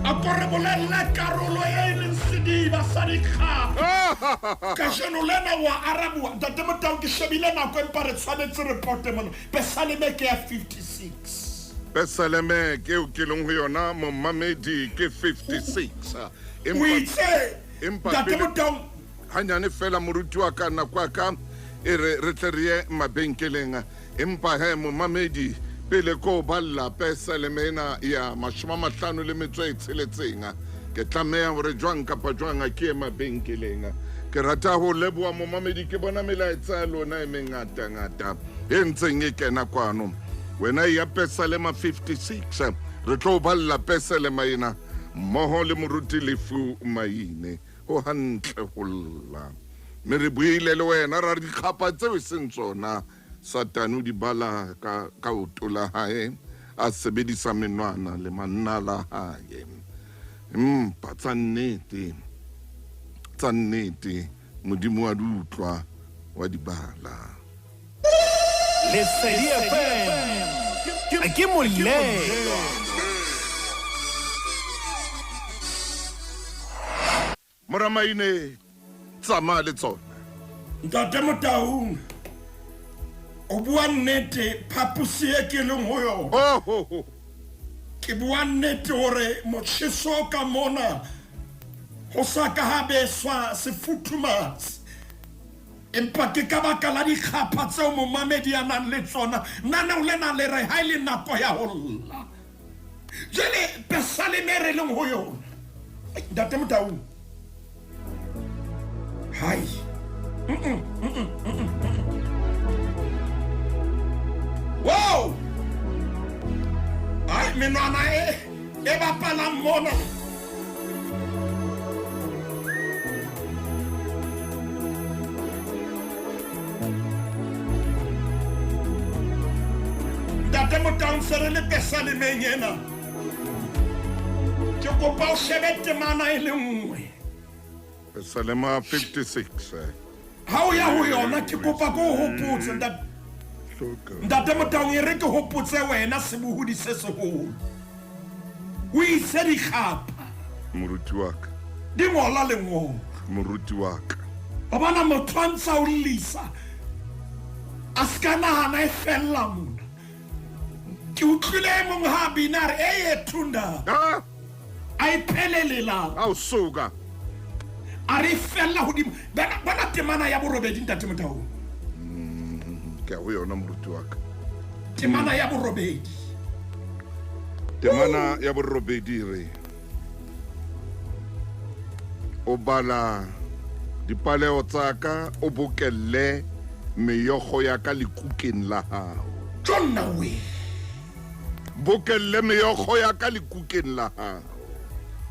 Speaker 3: a ko re bolelle karolo e leng sediba sa dikgapha ka jeno lena wa arabua Ntate Motaung ke shebile nako empa re tshwanetse re pote mona pesaleme ke ya 56
Speaker 2: Besaleme ke o ke leng ho yona momamedi ke 56
Speaker 3: o itse Ntate Motaung
Speaker 2: hanyane fela moruti wa ka nako ya ka e re tle re ye mabenkeleng empa he momamedi pele ko balla pesalemena ya 50 le metso e tsheletseng ke tlameha hore jwang kapa jwang ke mabenkeleng ke rata ho leboa momamedi ke bona melaetsa lona e mengata e ntseng e kena kwano wena ya Psalm 56 re tlo balla Psalm ena mmoho le moruti Lefu Maine o hantle holla me re buile le wena ra di khapa tseo seng tsona Satane o di bala ka otola hae a sebedisa menwana le manala hae tsa nnete modimo wa dutlwa wa di bala
Speaker 4: Lesedi FM ke molelo
Speaker 2: Moramaine tsama le tsona
Speaker 3: Ntate Motaung o bua nnete phapusi e ke leng ho yona ke bua nnete hore motjheso ka mona ho sa ka ha beswa sefuthumatsi empa ke ka baka la dikgapha tseo momamedi a nang le tsona nana o lena le re ha ile nako ya ho lla jele Psalm e re leng ho yona Ntate Motaung hai wow ai menwana e bapala mona Ntate Motaung sere le Psalm ena ke kopa o shebe temana e le nngwe
Speaker 2: Psalm 56
Speaker 3: ha o ya ho yona ke kopa go hopotse Ntate Motaung e re ke hopotse wena sebohodi se seholo o ise dikgapha
Speaker 2: moruti wa ka
Speaker 3: di ngola lengolo
Speaker 2: moruti wa ka
Speaker 3: ba bana motho a ntsa o lisa a ska nahana e fella mona ke utlwile mong ha binare e thunda a ipelelela
Speaker 2: a o soka
Speaker 3: a re fella hodimo bana temana ya borobedi Ntate Motaung
Speaker 2: ke ho yona moruti wa ka
Speaker 3: temana ya borobedi
Speaker 2: temana ya borobedi re o bala dipaleo tsa ka o bokelle meyogo ya ka lekukeng la hao
Speaker 3: Jonna we
Speaker 2: bokelle meyogo ya ka lekukeng la hao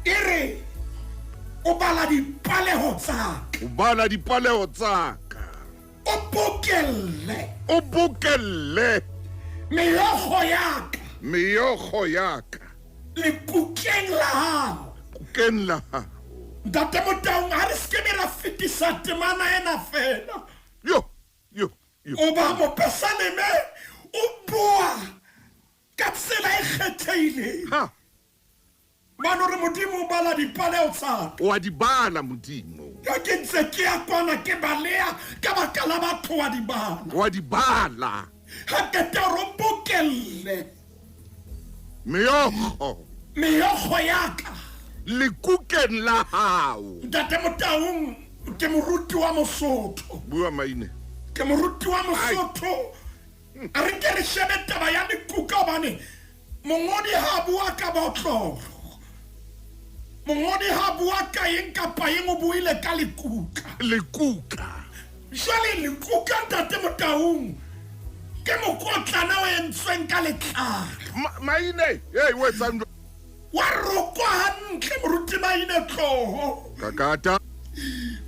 Speaker 3: ere o bala dipaleo tsa
Speaker 2: o bala dipaleo tsa ka
Speaker 3: o bokelle meyogo ya ka lekukeng la hao
Speaker 2: kukeng la hao
Speaker 3: Ntate Motaung ha re ske ra fetisa temana ena fela
Speaker 2: yo
Speaker 3: o ba mo Psalm o bua ka tsela e kgethehileng mano re modimo o bala dipaleo tsa
Speaker 2: wa di bala modimo
Speaker 3: ya ke ntse ke ya kwana ke balea ka baka la batho
Speaker 2: wa di bala
Speaker 3: ha ke te ro bokelle meyogo ya ka
Speaker 2: lekukeng la hao
Speaker 3: Ntate Motaung ke moruti wa Mosotho
Speaker 2: bua Maine
Speaker 3: ke moruti wa Mosotho a re ke re shebe taba ya dikuka hobane mongodi ha bua ka botlolo mongodi ha bua ka eng kapa eng o buile ka lekuka jwale lekuka Ntate Motaung ke mokotlana o entsweng ka letlalo
Speaker 2: Maine we tsando
Speaker 3: wa rokwa hantle moruti Maine tloho
Speaker 2: kakata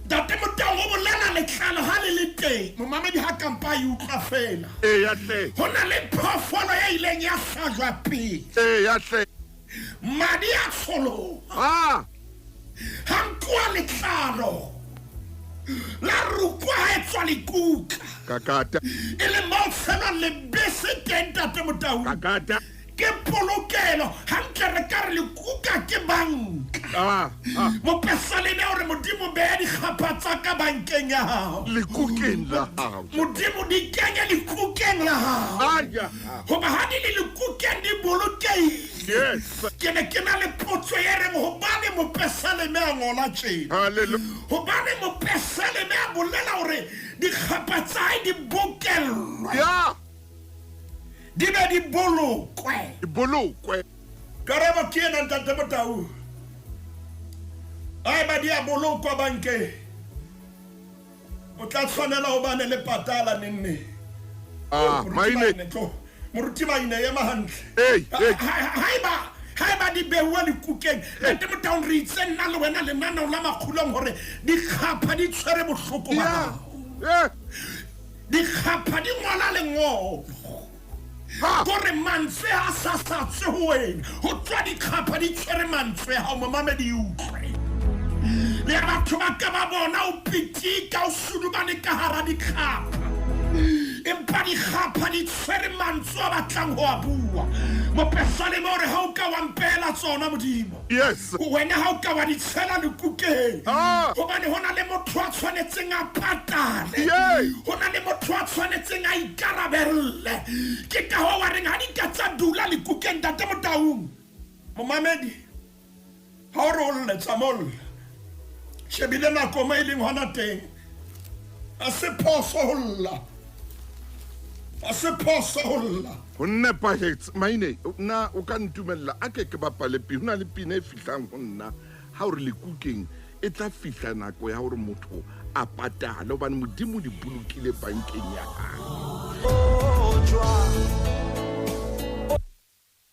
Speaker 3: Ntate Motaung o bolela letlalo ha le le teng momamedi ha kampa e utlwa fela
Speaker 2: ya hle
Speaker 3: ho na le phofolo ya ileng ya hlajwa pele
Speaker 2: ya hle
Speaker 3: madi a tsholo ha nkwa letlalo la rukwa ha etswa lekuka
Speaker 2: kakata
Speaker 3: e le mo tsela le bese teng Ntate Motaung
Speaker 2: kakata
Speaker 3: ke polokelo hantle re ka re lekuka ke banka mo Psalm hore modimo be di khapha tsa ka bankeng ya hao
Speaker 2: lekukeng la hao
Speaker 3: modimo di kenya lekukeng la hao hoba ha di le lekukeng di bolokehile ke ne ke na le potso e reng hobane mo Psalm a ngola tjena
Speaker 2: haleluya
Speaker 3: hobane mo Psalm a bolela hore di khapha tsa di bokellwa di be di bolokwe karaba ke ena Ntate Motaung ai ba dia bolokwa banke o tla tshwanela ho bane le patala nenne
Speaker 2: Maine.
Speaker 3: Moruti Maine ema hantle.
Speaker 2: Hey.
Speaker 3: Haeba di bewa di kukeng ntate Motaung re itse nna le wena le nana la makgulong hore di khapha di tshwere bohloko ba hao. Di khapha di ngwana le ngolo. Gore mantswe a sa tswe ho wena ho tswa di khapha di tshwere mantswe ha mo mamedi utlwe. Le batho ba ka ba bona o pitika o sudumane ka hara di khapha. Empa di khapha di tshwere mantswe a batlang ho a bua. Mo pesane mo re ha o ka wa mpela tsona modimo.
Speaker 2: Yes.
Speaker 3: Wena ha o ka wa di tshela le kukeng. Hobane hona le motho a tshwanetseng a patale. Hona le motho a tshwanetseng a ikarabelle. Ke ka ho wa reng ha di ka tsa dula le kukeng ntate Motaung. Momamedi ha o re o lle tsamol. Shebile nako mo ileng hona teng. A se phoso holla. A se phoso holla.
Speaker 2: Ho nne pahetse Maine na o ka ntumella a ke bapale pi hona le pina e fihlang ho nna ha o re le kukeng e tla fihla nako ya hore motho a patala hobane modimo di bolokile bankeng ya hae.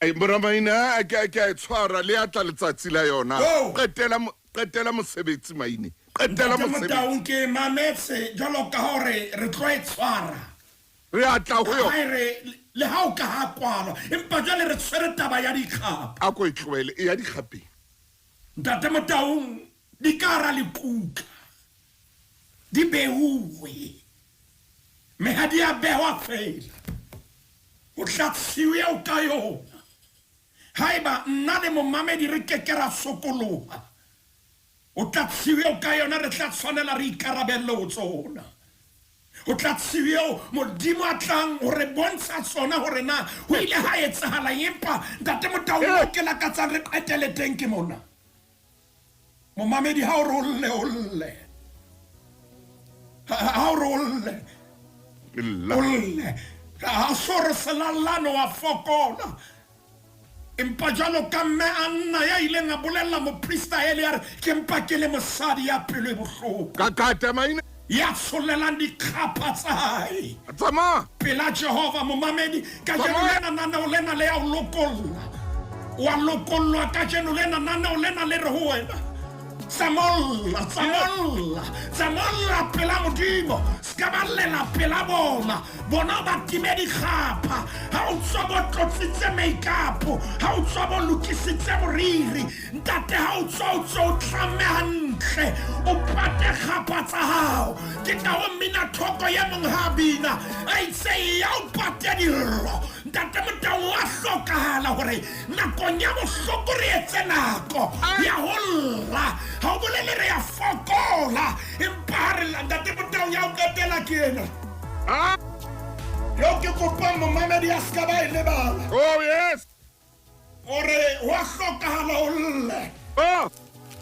Speaker 2: Ai Maine a ke tshwara le atla letsatsi la yona. Qetela mosebetsi Maine. Qetela mosebetsi.
Speaker 3: Motaung ke mametse jalo ka hore re tlo e tshwara.
Speaker 2: Re atla ho yo.
Speaker 3: Le ha o ka ha kwala empa jale re tshwere taba ya dikhapha
Speaker 2: a ko itlwele ya dikhapeng
Speaker 3: ntate Motaung di kara le puka di beuwe me ha di a bewa fela o tlatsiwe o ka yona haeba nna le momamedi re kekera sokoloha o tlatsiwe o ka yona re tla tshwanela re ikarabelle ho tsona. O tla tsiweo modimo a tlang hore bontsha tsona hore na ho ile ha etsahala empa ntate Motaung ke la ka tsa re qetele teng ke mona. Momamedi ha o rolle. Ha o rolle. Olle. Ha sore selalano wa fokola. Empa jalo ka mme anna ya ile nga bolella mo prista ele ya ke mpa ke le mosadi ya pelo e bohloko.
Speaker 2: Ka kata Maine
Speaker 3: ya tsholelang dikhapha tsa hae
Speaker 2: tsama
Speaker 3: pela Jehova momamedi ka jeno nana o lena le ya o lokolla wa lokollwa ka jeno lena nana o lena le re ho wena tsamolla pela modimo skaballela pela bona ba timedi khapha ha o tswa bo tlotsitse makeup ha o tswa bo lokisitse moriri ntate ha o tswa o tlame hantle o pate khapha tsa hao ke ka o mina thoko ya monghabina a itse ya o pate dillo ntate Motaung a hlokahala hore nakong ya bohloko re etse nako ya holla ha o bolele re ya fokola empa re ntate Motaung ya o qetela ke ena yo ke kopa momamedi a ska ba ile bala
Speaker 2: oh yes
Speaker 3: ore wa hlokahala holle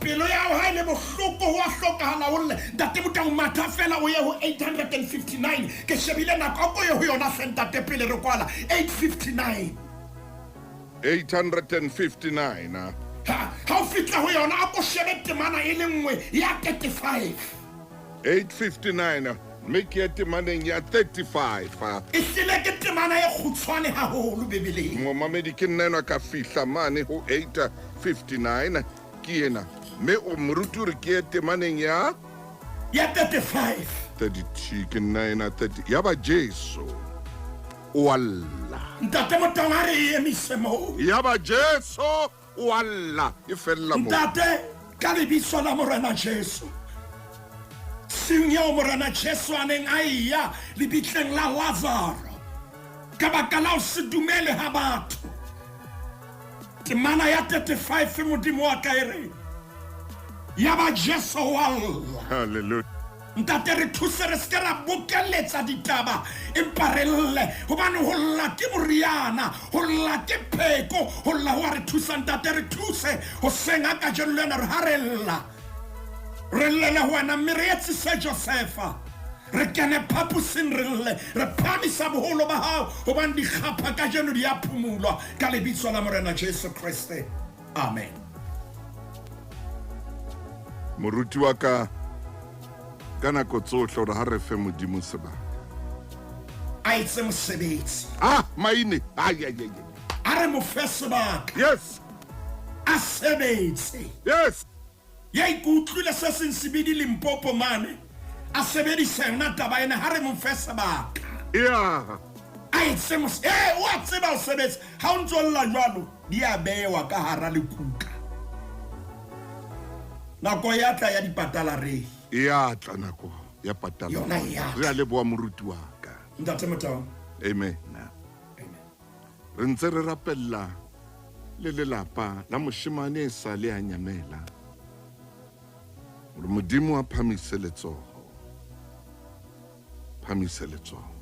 Speaker 3: pelo ya o ha ile bohloko wa hlokahala holle ntate Motaung matha fela o ye ho 859 ke shebile nako go ye ho yona sentate pele re kwala
Speaker 2: 859
Speaker 3: ha o fitla ho yona a ko shebe temana e le nngwe ya 35
Speaker 2: 859 make it maneng ya 35
Speaker 3: isile ke temana e khutshwane haholo bebeleng
Speaker 2: momamedi ke nna ka fihla mane ho 859 ke ena me o moruti re ke temaneng ya
Speaker 3: 35
Speaker 2: 32 ke nna 30 ya ba Jesu walla
Speaker 3: ntate Motaung a re emise mo
Speaker 2: ya ba Jesu walla e fella mo
Speaker 3: ntate ka lebitso la Morena Jesu Seigneur Morena Jesu aneng aya lebitleng la Lazaro ka baka la o se dumele ha batho temana ya 35 modimo wa ka ere ya ba Jesu walla
Speaker 2: hallelujah
Speaker 3: ntate re thuse re ska ra bokeletsa ditaba empa re lle hobane ho lla ke moriana ho lla ke pheko ho lla wa re thusa ntate re thuse ho senga ka jelena re harella re lle le wena mirietsi se Josefa re kene phapusing re phamisa boholo ba hao hobane di khapha ka jeno di a phumulwa ka lebitso la Morena Jesu Kriste amen
Speaker 2: moruti wa ka nako tsohle hore ha re fe modimo sebaka
Speaker 3: a etse mosebetsi
Speaker 2: maine
Speaker 3: a re mo fe sebaka
Speaker 2: yes
Speaker 3: a sebetse
Speaker 2: yes
Speaker 3: ya ikutlwile se seng sebedi Limpopo mane a sebedisa yona taba ena ha re mo fe sebaka
Speaker 2: yeah
Speaker 3: a etse wa tseba o sebetsa ha o ntso lla jwalo di a bewa ka hara lekuka nako ya tla ya dipatala re
Speaker 2: ya tla nako ya patala
Speaker 3: yona ya
Speaker 2: re a leboa moruti wa ka
Speaker 3: ntate Motau
Speaker 2: amen re ntse re rapella le lelapa la moshimane e sa le a nyamela gore modimo a phamise letsogo phamise letsogo